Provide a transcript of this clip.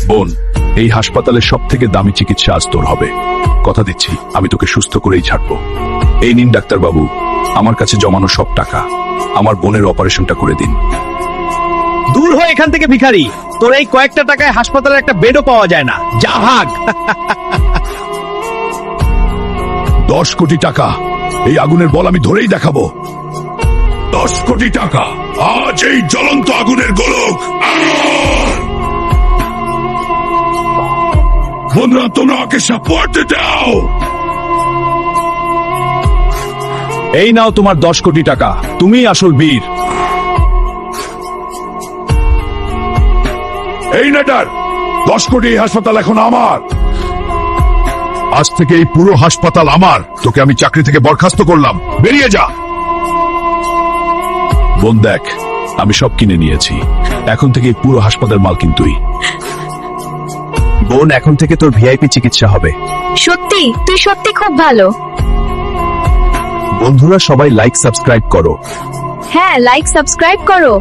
বোন, এই হাসপাতালের সব থেকে দামি চিকিৎসা আজ তোর হবে। কথা দিচ্ছি, আমি তোকে সুস্থ করেই ছাড়বো। এই নিন ডাক্তারবাবু, আমার কাছে জমানো সব টাকা। আমার বোনের অপারেশনটা করে দিন। দূর হয় এখান থেকে ভিখারি, তোর এই কয়েকটা টাকায় হাসপাতালের একটা বেডও পাওয়া যায় না। যা ভাগ। 10 কোটি টাকা, এই আগুনের বল আমি ধরেই দেখাবো। 10 কোটি টাকা, আজ এই জ্বলন্ত আগুনের গোলক। বন্ধুরা, তোমরা ওকে সাপোর্ট দাও। এই নাও তোমার 10 কোটি টাকা, তুমিই আসল বীর। এই নেটার 10 কোটি হাসপাতাল এখন আমার। আজ থেকে এই পুরো হাসপাতাল আমার। তোকে আমি চাকরি থেকে বরখাস্ত করলাম, বেরিয়ে যা। বোন দেখ, আমি সব কিনে নিয়েছি। এখন থেকে এই পুরো হাসপাতাল মালকিন তুই। বোন, এখন থেকে তোর ভিআইপি চিকিৎসা হবে। সত্যি, তুই সত্যি খুব ভালো। বন্ধুরা, সবাই লাইক সাবস্ক্রাইব করো। হ্যাঁ, লাইক সাবস্ক্রাইব করো।